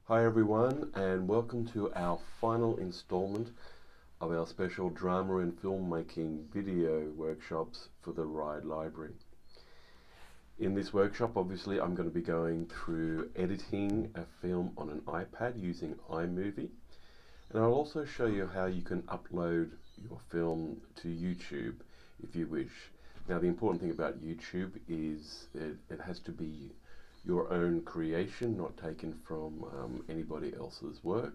Hi everyone, and welcome to our final installment of our special drama and filmmaking video workshops for the Ride Library. In this workshop, obviously, I'm going to be going through editing a film on an iPad using iMovie, and I'll also show you how you can upload your film to YouTube if you wish. Now, the important thing about YouTube is it has to be your own creation, not taken from anybody else's work,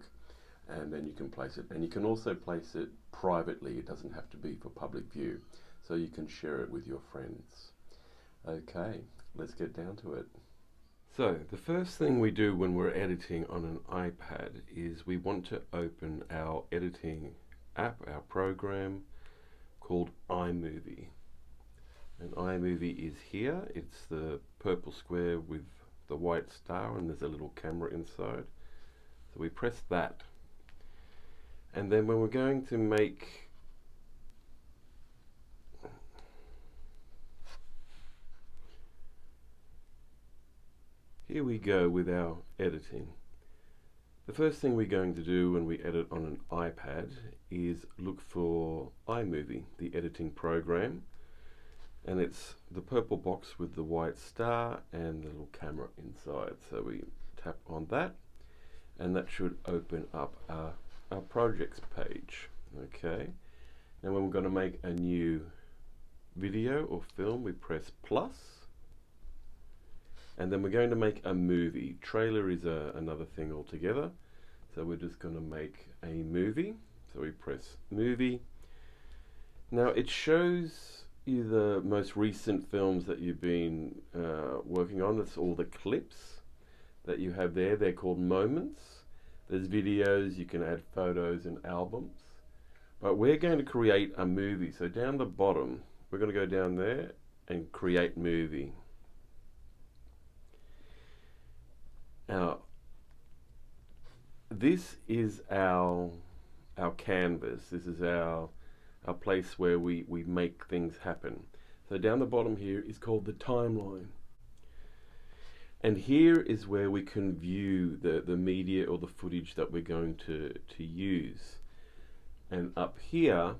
and then you can place it. And you can also place it privately. It doesn't have to be for public view, so you can share it with your friends. Okay, let's get down to it. So the first thing we do when we're editing on an iPad is we want to open our editing app, our program called iMovie. And iMovie is here. It's the purple square with the white star, and there's a little camera inside. So we press that, and then when we're going to make here we go with our editing. The first thing we're going to do when we edit on an iPad is look for iMovie, the editing program, and it's the purple box with the white star and the little camera inside. So we tap on that, and that should open up our projects page. Okay, and when we're going to make a new video or film, we press plus, and then we're going to make a movie. Trailer is another thing altogether, so we're just going to make a movie. So we press movie. Now it shows you the most recent films that you've been working on. That's all the clips that you have there. They're called moments. There's videos, you can add photos and albums. But we're going to create a movie. So down the bottom, we're going to go down there and create movie. Now, this is our canvas. This is our place where we make things happen. So down the bottom here is called the timeline. And here is where we can view the media or the footage that we're going to use. And up here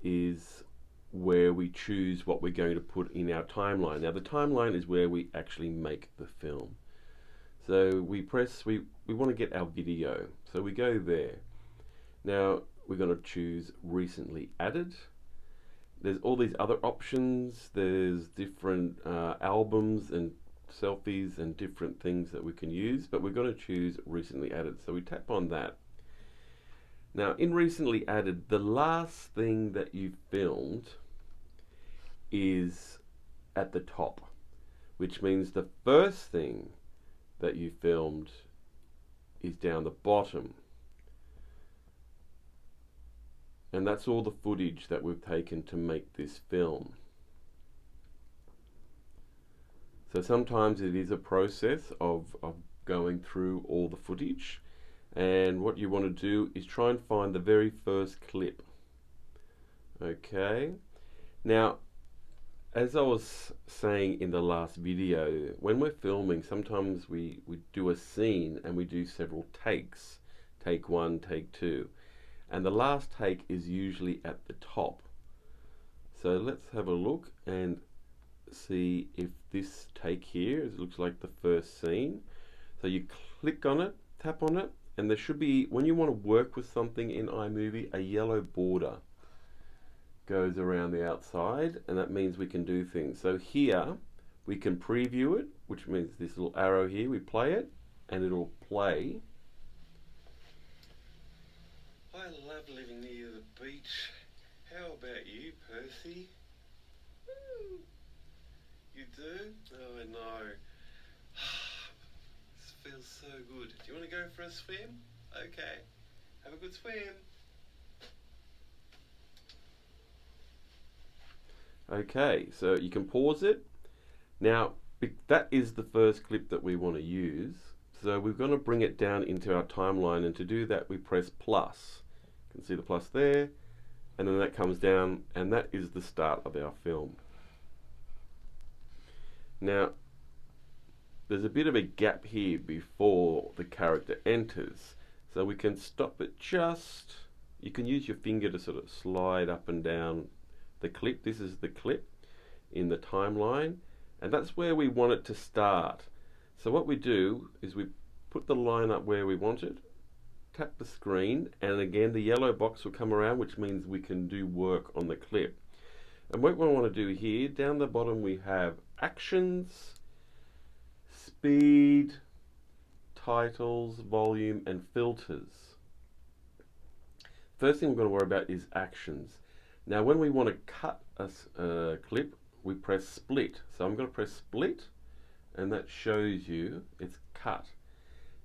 is where we choose what we're going to put in our timeline. Now the timeline is where we actually make the film. So we want to get our video. So we go there. Now we're going to choose recently added. There's all these other options. There's different albums and selfies and different things that we can use, but we're going to choose recently added. So we tap on that. Now in recently added, the last thing that you filmed is at the top, which means the first thing that you filmed is down the bottom. And that's all the footage that we've taken to make this film. So sometimes it is a process of going through all the footage, and what you want to do is try and find the very first clip. Okay, now as I was saying in the last video, when we're filming, sometimes we do a scene and we do several takes. Take one, take two. And the last take is usually at the top. So let's have a look and see if this take here, it looks like the first scene. So you click on it, tap on it, and there should be, when you want to work with something in iMovie, a yellow border goes around the outside, and that means we can do things. So here we can preview it, which means this little arrow here, we play it and it'll play. I love living near the beach. How about you, Percy? You do? Oh, I know. This feels so good. Do you want to go for a swim? Okay. Have a good swim. Okay, so you can pause it. Now, that is the first clip that we want to use. So we're going to bring it down into our timeline, and to do that we press plus. You can see the plus there, and then that comes down, and that is the start of our film. Now there's a bit of a gap here before the character enters. So we can stop it just, you can use your finger to sort of slide up and down the clip. This is the clip in the timeline, and that's where we want it to start. So what we do is we put the line up where we want it, tap the screen, and again the yellow box will come around, which means we can do work on the clip. And what we want to do here, down the bottom we have actions, speed, titles, volume, and filters. First thing we're going to worry about is actions. Now when we want to cut a clip, we press split. So I'm going to press split, and that shows you it's cut.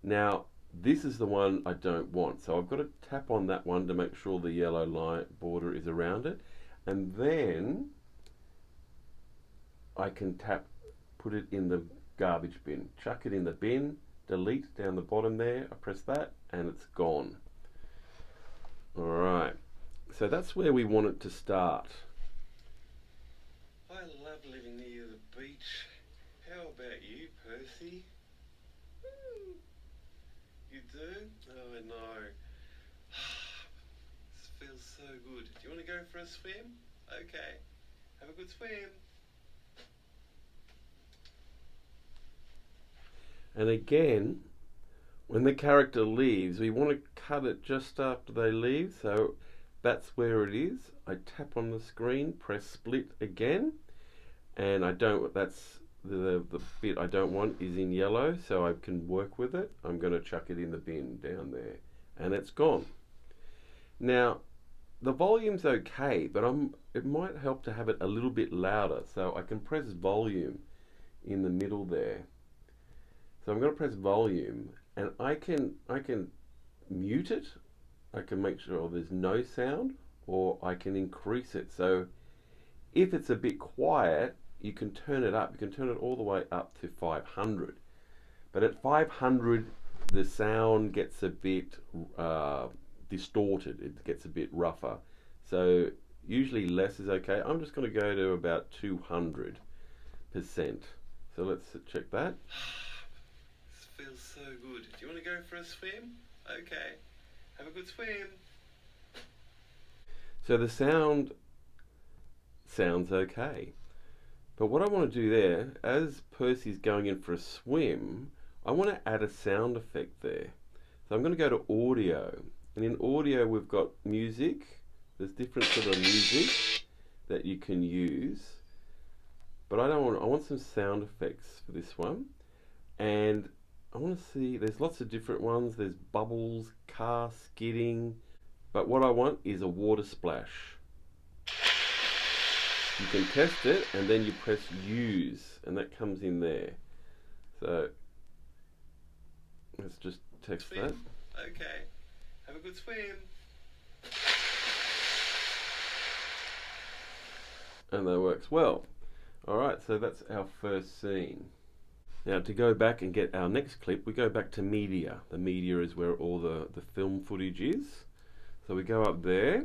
Now this is the one I don't want, so I've got to tap on that one to make sure the yellow line border is around it, and then I can put it in the garbage bin, chuck it in the bin, delete down the bottom there, I press that and it's gone. Alright, so that's where we want it to start. I love living near the beach. How about you, Percy? You do? Oh, I know. This feels so good. Do you want to go for a swim? Okay. Have a good swim. And again, when the character leaves, we want to cut it just after they leave, so that's where it is. I tap on the screen, press split again, and that's the bit I don't want is in yellow, so I can work with it. I'm going to chuck it in the bin down there, and it's gone. Now, the volume's okay, but it might help to have it a little bit louder, so I can press volume in the middle there. So I'm going to press volume, and I can mute it. I can make sure there's no sound, or I can increase it. So if it's a bit quiet, you can turn it up. You can turn it all the way up to 500. But at 500, the sound gets a bit distorted. It gets a bit rougher. So usually less is okay. I'm just going to go to about 200%. So let's check that. This feels so good. Do you want to go for a swim? Okay. Have a good swim. So the sound sounds okay. But what I want to do there, as Percy's going in for a swim, I want to add a sound effect there. So I'm going to go to audio. And in audio we've got music. There's different sort of music that you can use. But I want some sound effects for this one. And I want to see, there's lots of different ones. There's bubbles, car skidding. But what I want is a water splash. You can test it, and then you press use, and that comes in there. So let's just text swim. that. Okay. Have a good swim. And that works well. Alright, so that's our first scene. Now to go back and get our next clip, we go back to media. The media is where all the film footage is. So we go up there,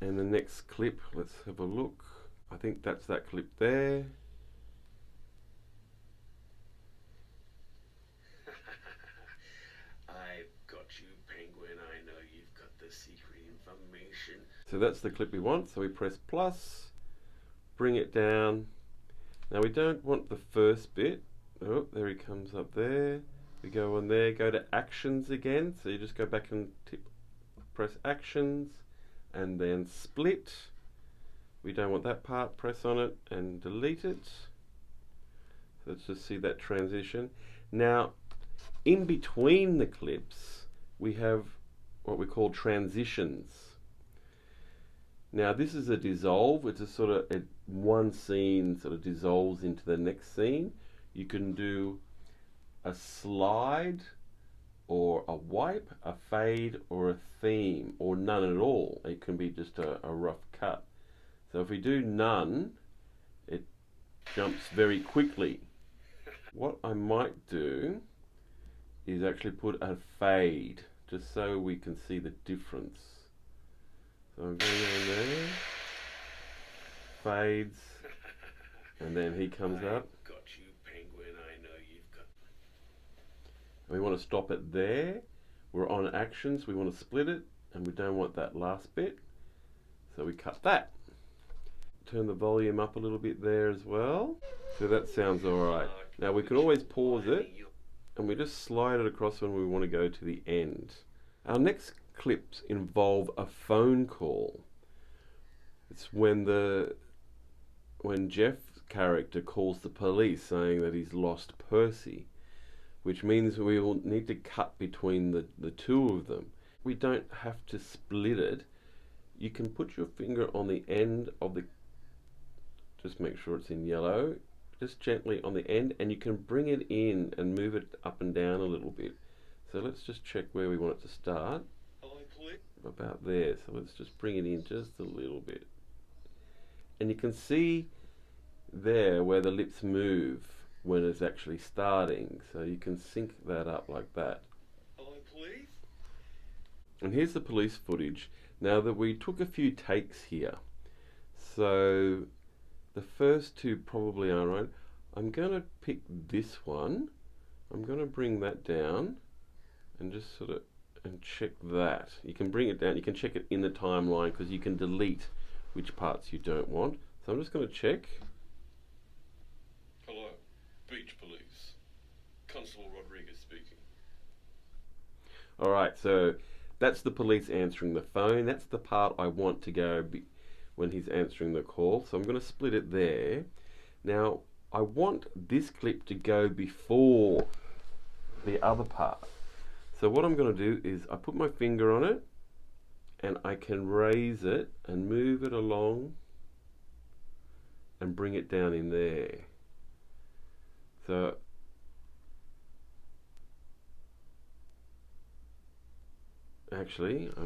and the next clip, let's have a look. I think that's that clip there. I've got you, Penguin. I know you've got the secret information. So that's the clip we want. So we press plus, bring it down. Now we don't want the first bit. Oh, there he comes up there. We go on there, go to actions again. So you just go back and press actions, and then split. We don't want that part. Press on it and delete it. So let's just see that transition. Now, in between the clips, we have what we call transitions. Now this is a dissolve. It's a sort of one scene sort of dissolves into the next scene. You can do a slide, or a wipe, a fade, or a theme, or none at all. It can be just a rough cut. So if we do none, it jumps very quickly. What I might do is actually put a fade, just so we can see the difference. So I'm going on there, fades, and then he comes up. Got you, Penguin. and we want to stop it there. We're on actions, we want to split it, and we don't want that last bit, so we cut that. Turn the volume up a little bit there as well. So that sounds alright. Now we can always pause it, and we just slide it across when we want to go to the end. Our next clips involve a phone call. It's when Jeff's character calls the police saying that he's lost Percy, which means we will need to cut between the two of them. We don't have to split it. You can put your finger on the end of the, just make sure it's in yellow, just gently on the end, and you can bring it in and move it up and down a little bit. So let's just check where we want it to start. About there. So let's just bring it in just a little bit. And you can see there where the lips move when it's actually starting. So you can sync that up like that. And here's the police footage. Now that we took a few takes here, so the first two probably aren't right. I'm going to pick this one. I'm going to bring that down and just sort of check that. You can bring it down. You can check it in the timeline because you can delete which parts you don't want. So I'm just going to check. Hello, Beach Police. Constable Rodriguez speaking. Alright, so that's the police answering the phone. That's the part I want to go when he's answering the call. So I'm going to split it there. Now, I want this clip to go before the other part. So what I'm going to do is I put my finger on it and I can raise it and move it along and bring it down in there. So actually I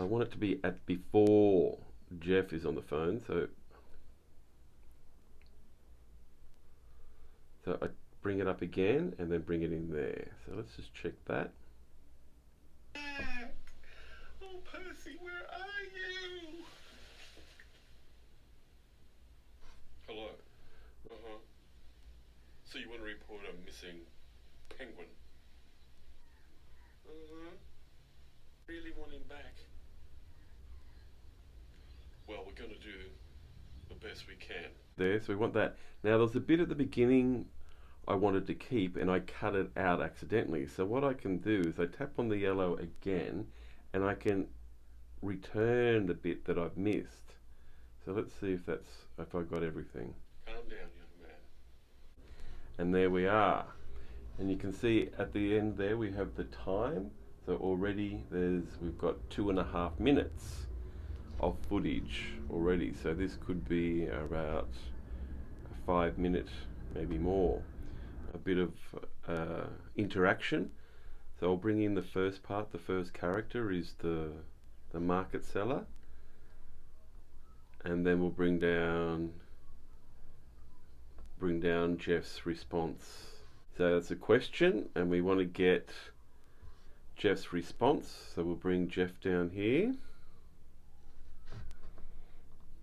want it to be at before Jeff is on the phone, so I bring it up again and then bring it in there. So let's just check that. Oh, Percy, where are you? Hello. So you want to report a missing penguin? Really want him back? Well, we're going to do the best we can. There, so we want that. Now there's a bit at the beginning I wanted to keep and I cut it out accidentally. So what I can do is I tap on the yellow again and I can return the bit that I've missed. So let's see if I got everything. Calm down, young man. And there we are. And you can see at the end there we have the time. So already we've got 2.5 minutes of footage already. So this could be about a 5 minute, maybe more. A bit of interaction. So I'll bring in the first part. The first character is the market seller, and then we'll bring down Jeff's response. So that's a question, and we want to get Jeff's response. So we'll bring Jeff down here.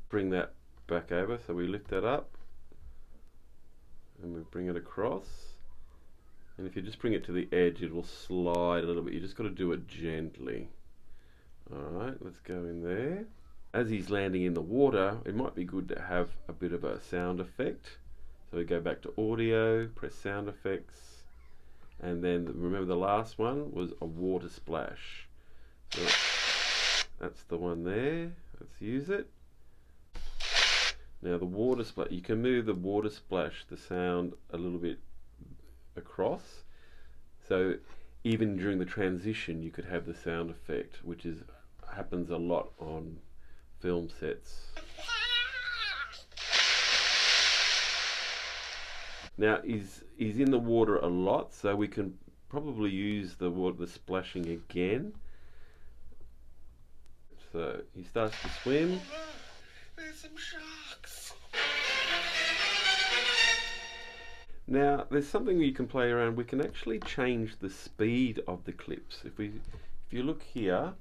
Bring that back over. So we lift that up. And we bring it across, and if you just bring it to the edge it will slide a little bit. You just got to do it gently. Alright, let's go in there. As he's landing in the water, it might be good to have a bit of a sound effect. So we go back to audio, press sound effects, and then remember the last one was a water splash. So that's the one there. Let's use it. Now the water splash, you can move the water splash, the sound a little bit across. So even during the transition you could have the sound effect, which happens a lot on film sets. Now he's in the water a lot, so we can probably use the splashing again. So he starts to swim. There's some sharks. Now there's something you can play around. We can actually change the speed of the clips. If you look here,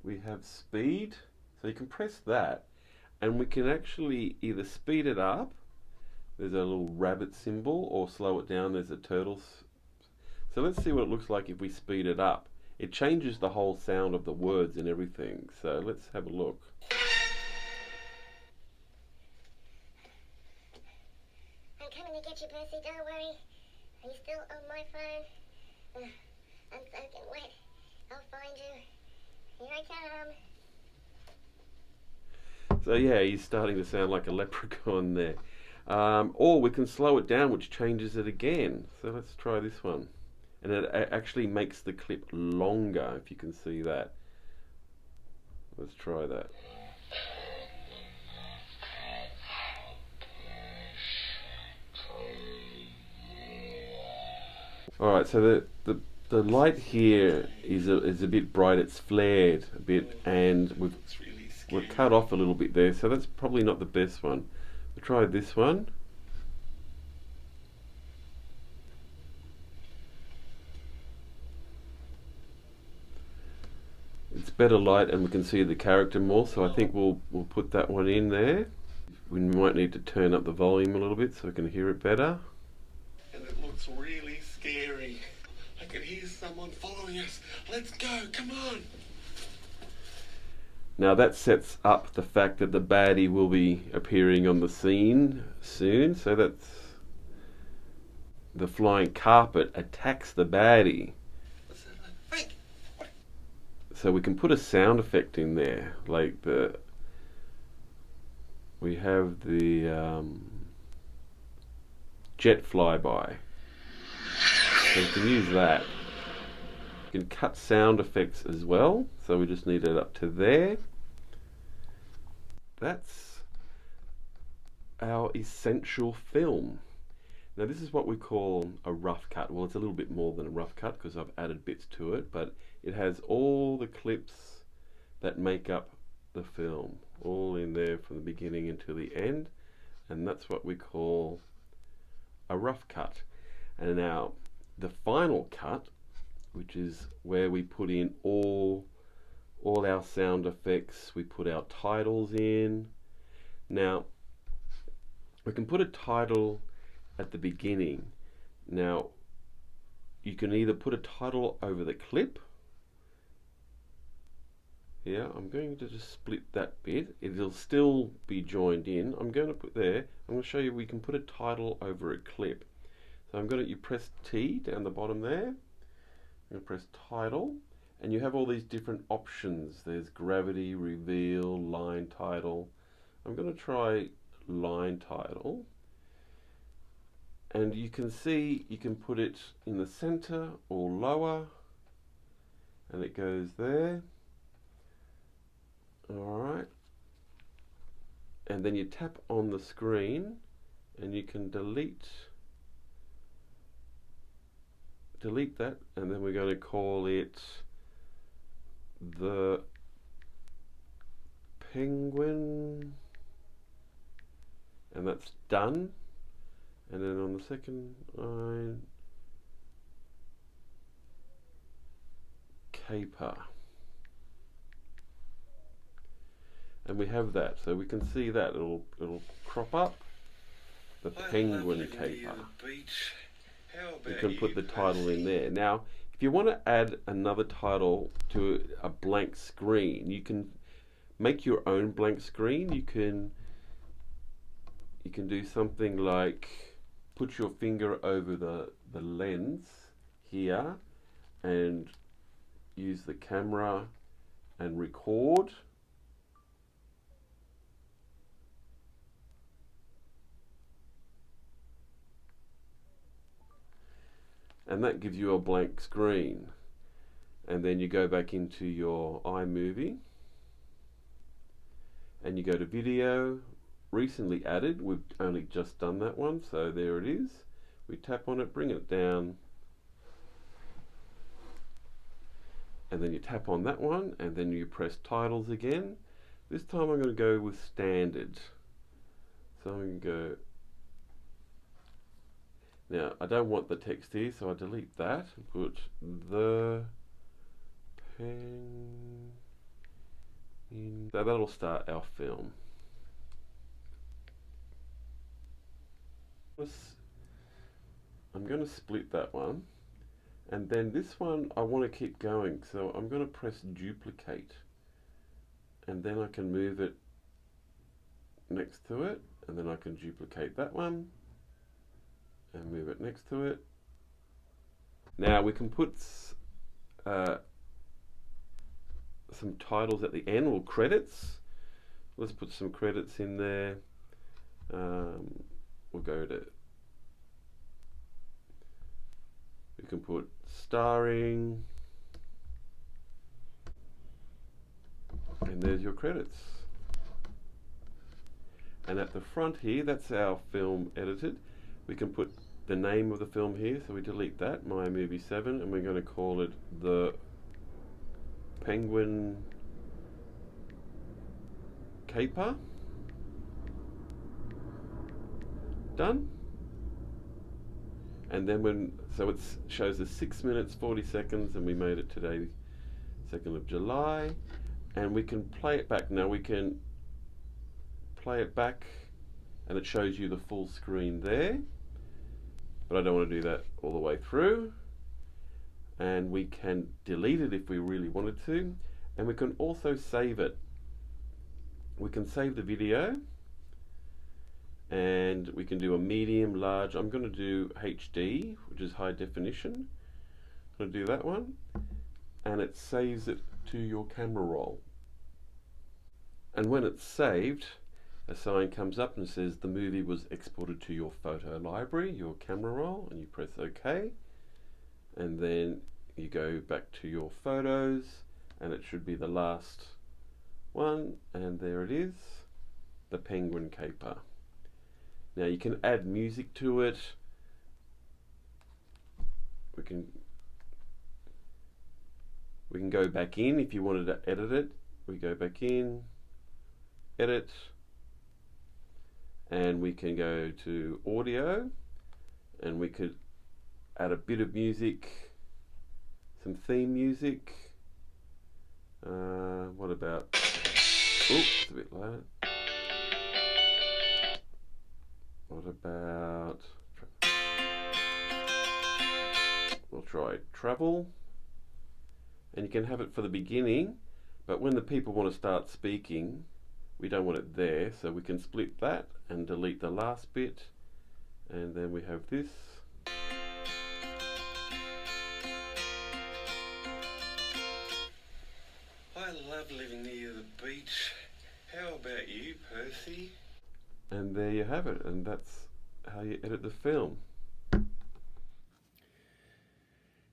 we have speed, so you can press that and we can actually either speed it up there's a little rabbit symbol, or slow it down, there's a turtle. So let's see what it looks like if we speed it up. It changes the whole sound of the words and everything. So let's have a look. I'm coming to get you, Percy, don't worry. Are you still on my phone? I'm soaking wet. I'll find you. Here I come. So yeah, he's starting to sound like a leprechaun there. Or we can slow it down, which changes it again. So let's try this one. And it actually makes the clip longer, if you can see that. Let's try that. Alright, so the light here is a bit bright, it's flared a bit, and we've cut off a little bit there, so that's probably not the best one. We'll try this one. It's better light and we can see the character more, so I think we'll put that one in there. We might need to turn up the volume a little bit so we can hear it better. And it looks really scary. I can hear someone following us. Let's go, come on. Now that sets up the fact that the baddie will be appearing on the scene soon, so that's the flying carpet attacks the baddie. So we can put a sound effect in there, like we have the jet flyby. So we can use that. We can cut sound effects as well, so we just need it up to there. That's our essential film. Now this is what we call a rough cut. Well, it's a little bit more than a rough cut because I've added bits to it, but it has all the clips that make up the film, all in there from the beginning until the end, and that's what we call a rough cut. And now the final cut, which is where we put in all our sound effects, we put our titles in. Now we can put a title at the beginning. Now you can either put a title over the clip. Yeah, I'm going to just split that bit. It'll still be joined in. I'm going to put there. I'm going to show you we can put a title over a clip. So I'm going to, you press T down the bottom there. I'm going to press title, and you have all these different options. There's gravity, reveal, line title. I'm going to try line title. And you can see you can put it in the center or lower, and it goes there. Alright, and then you tap on the screen and you can delete that, and then we're going to call it the penguin, and that's done. And then on the second line, caper. And we have that, so we can see that it'll crop up the penguin caper. You can put the title in there. Now, if you want to add another title to a blank screen, you can make your own blank screen. You can do something like put your finger over the lens here and use the camera and record. And that gives you a blank screen. And then you go back into your iMovie and you go to video, recently added. We've only just done that one, so there it is. We tap on it, bring it down, and then you tap on that one, and then you press titles again. This time I'm going to go with standard. So I'm going to go. Now, I don't want the text here, so I delete that and put the pen in. So that'll start our film. I'm going to split that one, and then this one I want to keep going, so I'm going to press duplicate, and then I can move it next to it, and then I can duplicate that one and move it next to it. Now we can put some titles at the end, or credits. Let's put some credits in there. We'll go to, we can put starring, and there's your credits. And at the front here, that's our film edited. We can put the name of the film here, so we delete that, My Movie 7, and we're going to call it The Penguin Caper. Done. And then so it shows us 6 minutes 40 seconds, and we made it today, 2nd of July, and we can play it back. Now we can play it back and it shows you the full screen there, but I don't want to do that all the way through. And we can delete it if we really wanted to, and we can also save it. We can save the video, and we can do a medium, large. I'm going to do HD, which is high definition. I'm going to do that one, and it saves it to your camera roll. And when it's saved, a sign comes up and says the movie was exported to your photo library, your camera roll, and you press OK, and then you go back to your photos, and it should be the last one, and there it is, the Penguin Caper. Now you can add music to it. We can go back in if you wanted to edit it. We go back in, edit, and we can go to audio, and we could add a bit of music, some theme music. What about, oops, it's a bit loud. What about, we'll try travel, and you can have it for the beginning, but when the people want to start speaking, we don't want it there, so we can split that and delete the last bit, and then we have this. I love living near the beach. How about you, Percy? And there you have it, and that's how you edit the film.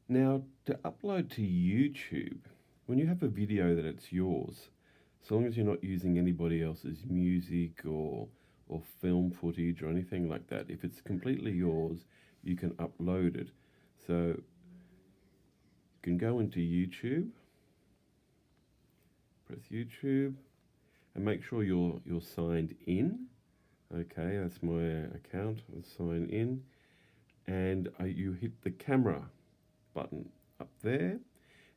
Now, to upload to YouTube, when you have a video that it's yours, so long as you're not using anybody else's music or film footage or anything like that, if it's completely yours, you can upload it. So you can go into YouTube, press YouTube, and make sure you're signed in. Okay, that's my account. I'll sign in, and you hit the camera button up there.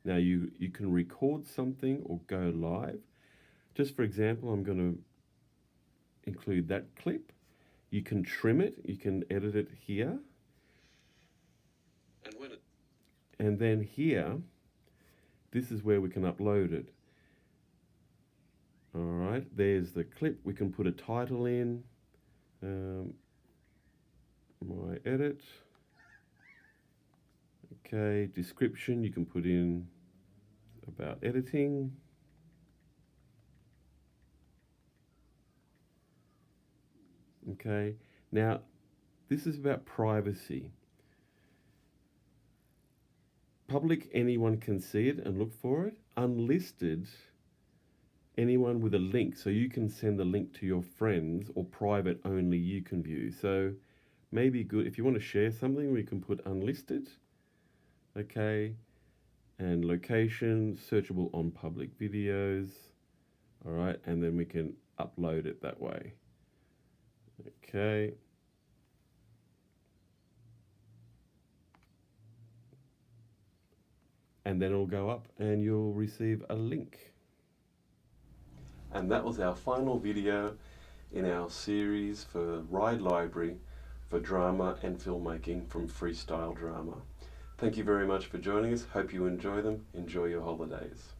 Now you can record something or go live. Just for example, I'm going to include that clip. You can trim it, you can edit it here, and then here, this is where we can upload it. All right, there's the clip. We can put a title in. My edit. Okay, description, you can put in about editing. Okay, now this is about privacy. Public, anyone can see it and look for it. Unlisted, anyone with a link, so you can send the link to your friends, or private, only you can view. So maybe good if you want to share something, we can put unlisted. Okay, and location, searchable on public videos. All right, and then we can upload it that way. Okay. And then it'll go up and you'll receive a link. And that was our final video in our series for Ride Library for drama and filmmaking from Freestyle Drama. Thank you very much for joining us. Hope you enjoy them. Enjoy your holidays.